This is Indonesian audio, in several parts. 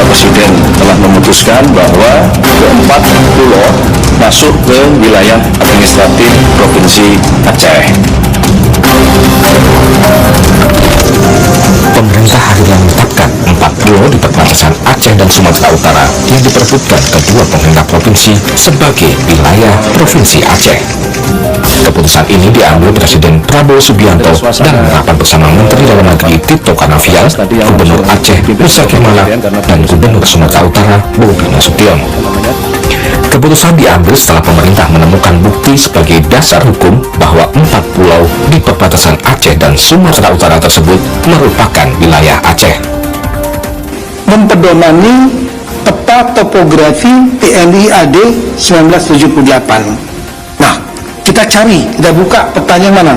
Presiden telah memutuskan bahwa keempat pulau masuk ke wilayah administratif Provinsi Aceh. Pemerintah akhirnya menetapkan 4 pulau di perbatasan Aceh dan Sumatera Utara yang diperebutkan kedua pemerintah provinsi sebagai wilayah Provinsi Aceh. Keputusan ini diambil Presiden Prabowo Subianto dalam rapat bersama Menteri Dalam Negeri Tito Karnavian, Gubernur Aceh Musa Kemalak, dan Gubernur Sumatera Utara Bobi Nasution. Keputusan diambil setelah pemerintah menemukan bukti sebagai dasar hukum bahwa 4 pulau di perbatasan Aceh dan Sumatera Utara tersebut merupakan wilayah Aceh. Mempedomani peta topografi TNI AD 1978. Nah, kita cari, kita buka petanya mana?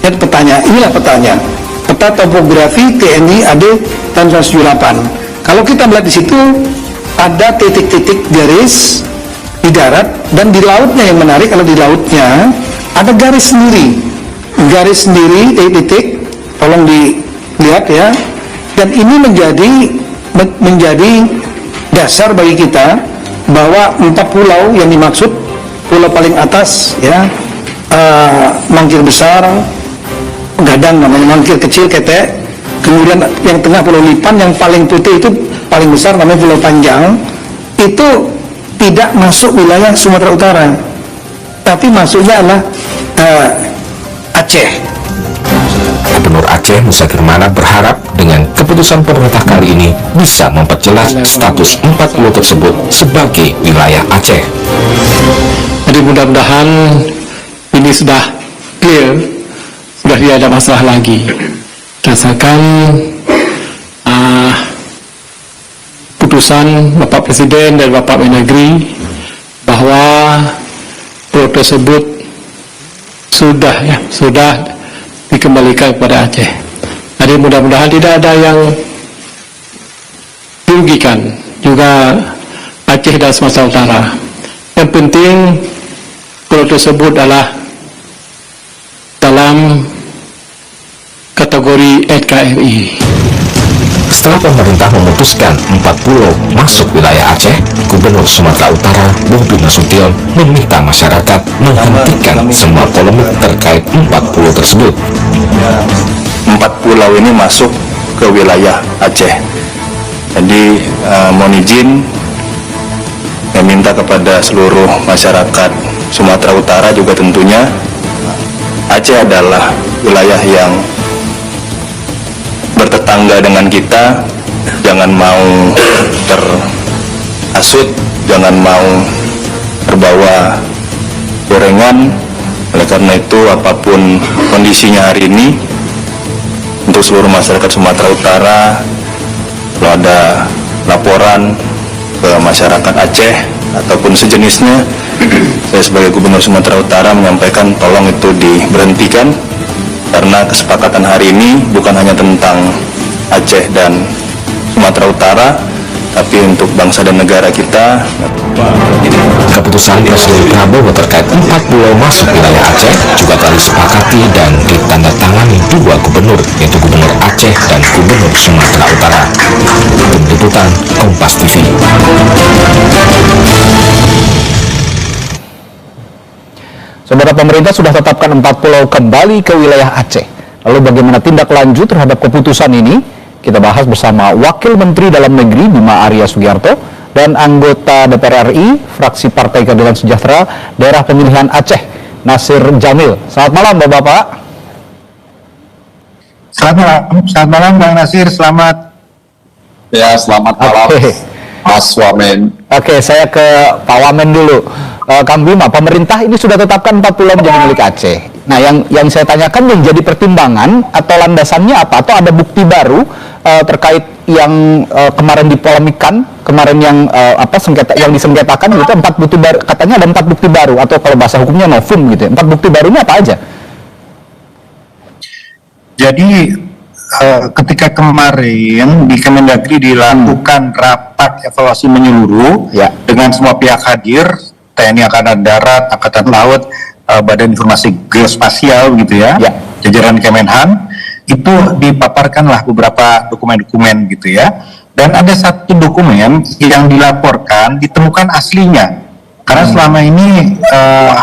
Lihat petanya, inilah petanya. Peta topografi TNI AD tahun 1978. Kalau kita melihat di situ ada titik-titik garis di darat dan di lautnya. Yang menarik, kalau di lautnya ada garis sendiri, titik-titik, tolong dilihat ya. Dan ini menjadi dasar bagi kita bahwa 4 pulau yang dimaksud, pulau paling atas ya, Mangkir Besar, Gadang namanya, Mangkir Kecil, Ketek, kemudian yang tengah Pulau Lipan, yang paling putih itu paling besar namanya Pulau Panjang, itu tidak masuk wilayah Sumatera Utara, tapi masuknya adalah Aceh. Gubernur Aceh Musa Kemalak berharap dengan keputusan pemerintah kali ini bisa memperjelas status 4 pulau tersebut sebagai wilayah Aceh. Jadi mudah-mudahan ini sudah clear, sudah tidak ada masalah lagi. Berdasarkan putusan Bapak Presiden dan Bapak Mendagri bahwa pulau tersebut sudah dikembalikan kepada Aceh. Jadi mudah-mudahan tidak ada yang dirugikan, juga Aceh dan Sumatera Utara. Yang penting pulau tersebut adalah dalam kategori NKRI. Setelah pemerintah memutuskan 4 pulau masuk wilayah Aceh, Gubernur Sumatera Utara Bobi Nasution meminta masyarakat menghentikan semua polemik terkait 4 pulau tersebut. 4 pulau ini masuk ke wilayah Aceh. Jadi mohon izin, saya minta kepada seluruh masyarakat Sumatera Utara juga tentunya, Aceh adalah wilayah yang bertetangga dengan kita. Jangan mau terhasut, jangan mau terbawa gorengan. Oleh karena itu, apapun kondisinya hari ini, untuk seluruh masyarakat Sumatera Utara, kalau ada laporan ke masyarakat Aceh ataupun sejenisnya, saya sebagai Gubernur Sumatera Utara menyampaikan tolong itu diberhentikan, karena kesepakatan hari ini bukan hanya tentang Aceh dan Sumatera Utara, tapi untuk bangsa dan negara kita. Keputusan Presiden Prabowo terkait 4 pulau masuk wilayah Aceh juga telah disepakati dan ditandatangani 2 gubernur, yaitu Gubernur Aceh dan Gubernur Sumatera Utara. Tim Liputan Kompas TV. Saudara, pemerintah sudah tetapkan 4 pulau kembali ke wilayah Aceh. Lalu bagaimana tindak lanjut terhadap keputusan ini? Kita bahas bersama Wakil Menteri Dalam Negeri Bima Arya Sugiarto dan anggota DPR RI, fraksi Partai Keadilan Sejahtera, Daerah Pemilihan Aceh, Nasir Jamil. Selamat malam, Bapak-Bapak. Selamat malam Bang Nasir, selamat. Ya, selamat malam Mas Wamen. Oke, saya ke Pak Wamen dulu. Kang Bima, pemerintah ini sudah tetapkan 4 pulau menjadi milik Aceh. Nah, yang saya tanyakan, yang jadi pertimbangan atau landasannya apa? Atau ada bukti baru terkait yang kemarin dipolemikan, kemarin yang sengketa, yang disengketakan gitu, 4 bukti baru, katanya ada 4 bukti baru, atau kalau bahasa hukumnya novum gitu ya. 4 bukti baru ini apa aja? Jadi ketika kemarin di Kemendagri dilakukan rapat evaluasi menyeluruh dengan semua pihak hadir, TNI Angkatan Darat, Angkatan Laut, Badan Informasi Geospasial gitu ya, jajaran Kemenhan, itu dipaparkanlah beberapa dokumen-dokumen gitu ya. Dan ada satu dokumen yang dilaporkan ditemukan aslinya. Karena selama ini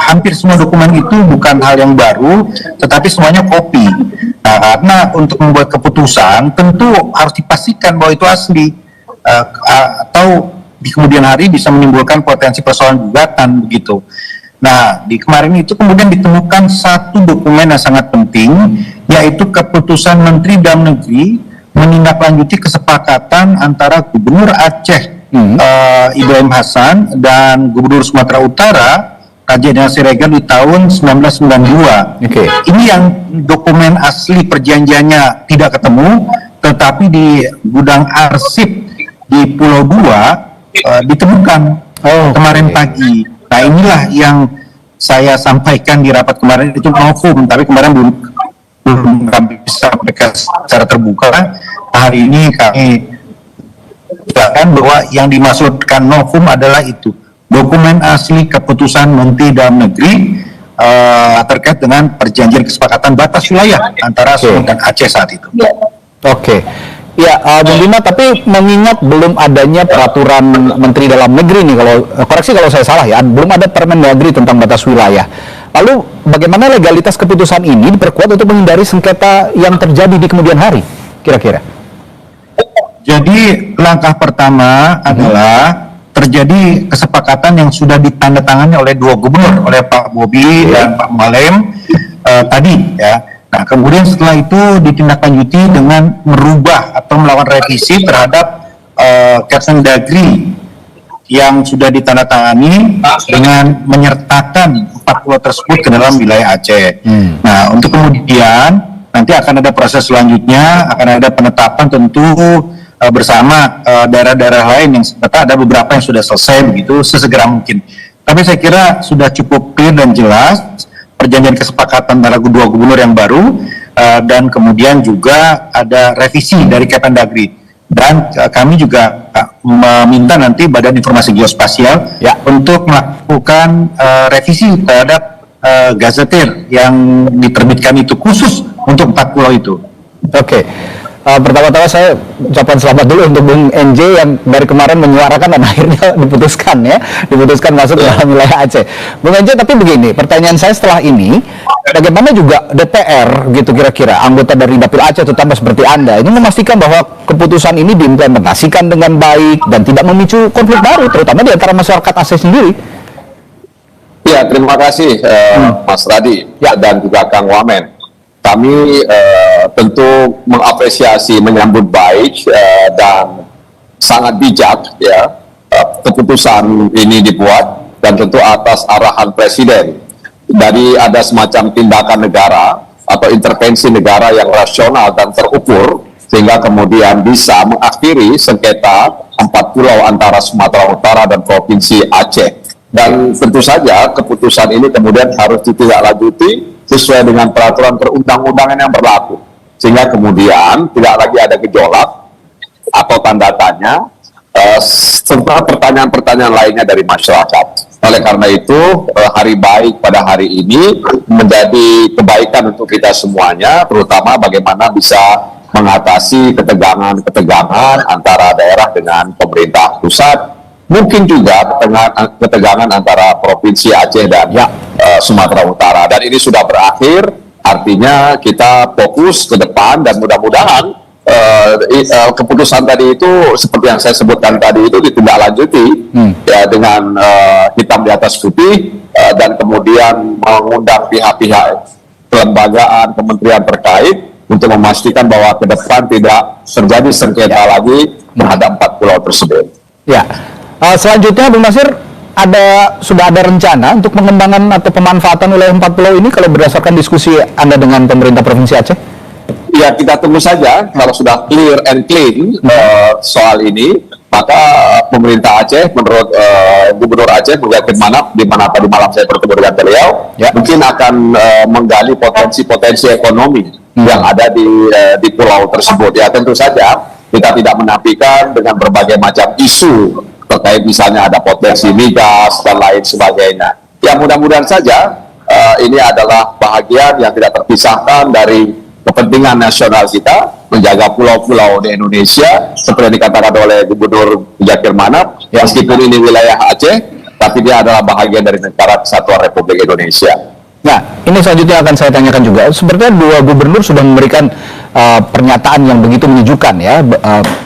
hampir semua dokumen itu bukan hal yang baru, tetapi semuanya kopi. Nah, karena untuk membuat keputusan tentu harus dipastikan bahwa itu asli, atau di kemudian hari bisa menimbulkan potensi persoalan gugatan begitu. Nah, di kemarin itu kemudian ditemukan satu dokumen yang sangat penting, yaitu keputusan Menteri Dalam Negeri menindaklanjuti kesepakatan antara Gubernur Aceh Ibrahim Hasan dan Gubernur Sumatera Utara Raja Dina Siregar di tahun 1992. Ini yang dokumen asli perjanjiannya tidak ketemu, tetapi di gudang arsip di Pulau Dua ditemukan kemarin pagi. Nah, inilah yang saya sampaikan di rapat kemarin, itu novum, tapi kemarin belum kami sampaikan secara terbuka. Hari ini kami katakan bahwa yang dimaksudkan novum adalah itu dokumen asli keputusan Menteri Dalam Negeri terkait dengan perjanjian kesepakatan batas wilayah antara Sumut dan Aceh saat itu. Ya, Bung Bima, tapi mengingat belum adanya peraturan Menteri Dalam Negeri nih, kalau koreksi kalau saya salah ya, belum ada Permendagri tentang batas wilayah. Lalu bagaimana legalitas keputusan ini diperkuat untuk menghindari sengketa yang terjadi di kemudian hari, kira-kira? Jadi langkah pertama adalah terjadi kesepakatan yang sudah ditandatangani oleh dua gubernur, oleh Pak Bobi dan Pak Malem tadi ya. Nah, kemudian setelah itu ditindaklanjuti dengan merubah atau melakukan revisi terhadap Kemendagri yang sudah ditandatangani dengan menyertakan 4 pulau tersebut ke dalam wilayah Aceh. Nah, untuk kemudian nanti akan ada proses selanjutnya, akan ada penetapan tentu bersama daerah-daerah lain yang ternyata ada beberapa yang sudah selesai begitu sesegera mungkin. Tapi saya kira sudah cukup clear dan jelas perjanjian kesepakatan antara dua gubernur yang baru, dan kemudian juga ada revisi dari Kemendagri. Dan kami juga meminta nanti Badan Informasi Geospasial untuk melakukan revisi terhadap gazetir yang diterbitkan itu khusus untuk 4 pulau itu. Pertama-tama saya ucapkan selamat dulu untuk Bung NJ yang dari kemarin menyuarakan dan akhirnya diputuskan masuk ke dalam wilayah Aceh. Bung NJ, tapi begini, pertanyaan saya setelah ini, bagaimana juga DPR gitu kira-kira, anggota dari Dapil Aceh terutama seperti Anda, ini memastikan bahwa keputusan ini diimplementasikan dengan baik dan tidak memicu konflik baru, terutama di antara masyarakat Aceh sendiri? Ya, terima kasih Mas Radi dan juga Kang Wamen. Kami tentu mengapresiasi, menyambut baik dan sangat bijak ya keputusan ini dibuat, dan tentu atas arahan Presiden. Dari ada semacam tindakan negara atau intervensi negara yang rasional dan terukur, sehingga kemudian bisa mengakhiri sengketa 4 pulau antara Sumatera Utara dan Provinsi Aceh. Dan tentu saja keputusan ini kemudian harus ditindaklanjuti sesuai dengan peraturan perundang-undangan yang berlaku, sehingga kemudian tidak lagi ada gejolak atau tanda tanya serta pertanyaan-pertanyaan lainnya dari masyarakat. Oleh karena itu, hari baik pada hari ini menjadi kebaikan untuk kita semuanya, terutama bagaimana bisa mengatasi ketegangan-ketegangan antara daerah dengan pemerintah pusat, mungkin juga ketegangan antara Provinsi Aceh dan Sumatera Utara. Dan ini sudah berakhir, artinya kita fokus ke depan dan mudah-mudahan keputusan tadi itu seperti yang saya sebutkan tadi itu ditindaklanjuti ya dengan hitam di atas putih, dan kemudian mengundang pihak-pihak kelembagaan, kementerian terkait untuk memastikan bahwa ke depan tidak terjadi sengketa lagi terhadap 4 pulau tersebut. Selanjutnya Bung Nasir, sudah ada rencana untuk pengembangan atau pemanfaatan wilayah 4 pulau ini kalau berdasarkan diskusi Anda dengan pemerintah Provinsi Aceh? Ya, kita tunggu saja. Kalau sudah clear and clean soal ini, maka pemerintah Aceh menurut Gubernur Aceh Yakin Manaf, di mana tadi malam saya bertemu dengan beliau, mungkin akan menggali potensi-potensi ekonomi yang ada di pulau tersebut. Ya, tentu saja kita tidak menafikan dengan berbagai macam isu terkait misalnya ada potensi migas dan lain sebagainya. Ya, mudah-mudahan saja ini adalah bahagian yang tidak terpisahkan dari kepentingan nasional kita, menjaga pulau-pulau di Indonesia, seperti yang dikatakan oleh Gubernur Jakir Manap, meskipun ini wilayah Aceh, tapi dia adalah bahagian dari negara Kesatuan Republik Indonesia. Nah, ini selanjutnya akan saya tanyakan juga. Sepertinya dua gubernur sudah memberikan pernyataan yang begitu menyejukkan ya.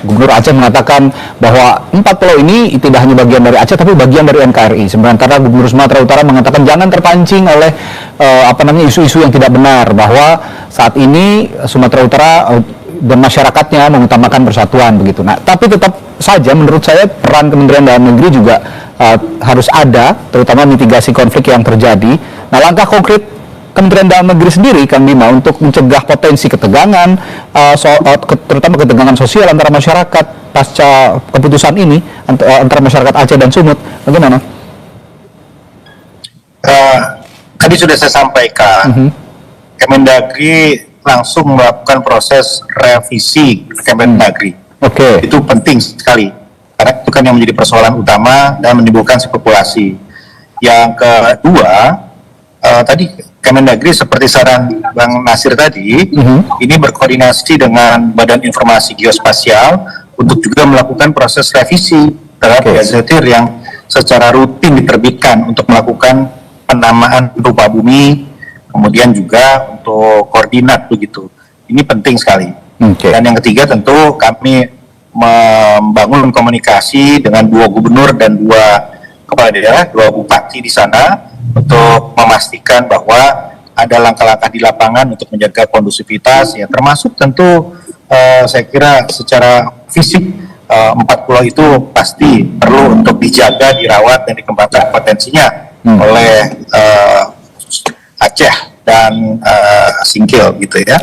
Gubernur Aceh mengatakan bahwa 4 pulau ini tidak hanya bagian dari Aceh, tapi bagian dari NKRI. Sementara Gubernur Sumatera Utara mengatakan jangan terpancing oleh isu-isu yang tidak benar, bahwa saat ini Sumatera Utara dan masyarakatnya mengutamakan persatuan begitu. Nah, tapi tetap saja menurut saya peran Kementerian Dalam Negeri juga harus ada, terutama mitigasi konflik yang terjadi. Nah, langkah konkret Kementerian Dalam Negeri sendiri, Kang Bima, untuk mencegah potensi ketegangan, terutama ketegangan sosial antara masyarakat pasca keputusan ini antara masyarakat Aceh dan Sumut, bagaimana? Tadi sudah saya sampaikan, Kemendagri langsung melakukan proses revisi Kemendagri. Itu penting sekali, karena itu kan yang menjadi persoalan utama dan menimbulkan spekulasi. Yang kedua, tadi Kemendagri seperti saran Bang Nasir tadi, ini berkoordinasi dengan Badan Informasi Geospasial untuk juga melakukan proses revisi terhadap gazettir yang secara rutin diterbitkan untuk melakukan penamaan rupa bumi, kemudian juga untuk koordinat begitu. Ini penting sekali. Dan yang ketiga tentu kami membangun komunikasi dengan 2 gubernur dan 2 kepala daerah, 2 bupati di sana untuk memastikan bahwa ada langkah-langkah di lapangan untuk menjaga kondusivitas, ya termasuk tentu saya kira secara fisik 4 pulau itu pasti perlu untuk dijaga, dirawat dan dikembangkan potensinya oleh Aceh dan Singkil gitu ya.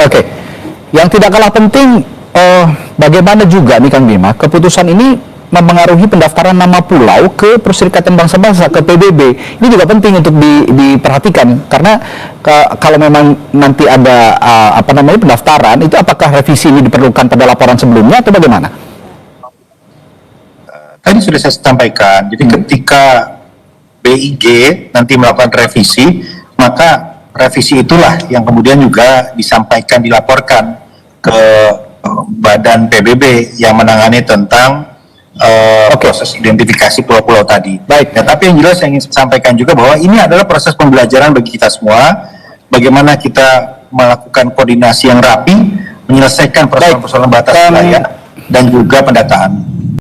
Yang tidak kalah penting, bagaimana juga nih Kang Bima, keputusan ini mempengaruhi pendaftaran nama pulau ke Perserikatan Bangsa-Bangsa, ke PBB. Ini juga penting untuk diperhatikan, karena kalau memang nanti ada pendaftaran, itu apakah revisi ini diperlukan pada laporan sebelumnya atau bagaimana? Tadi sudah saya sampaikan, jadi ketika BIG nanti melakukan revisi, maka revisi itulah yang kemudian juga disampaikan, dilaporkan ke Badan PBB yang menangani tentang proses identifikasi pulau-pulau tadi. Ya, tapi yang jelas yang ingin saya sampaikan juga bahwa ini adalah proses pembelajaran bagi kita semua, bagaimana kita melakukan koordinasi yang rapi, menyelesaikan persoalan-persoalan batas wilayah dan juga pendataan.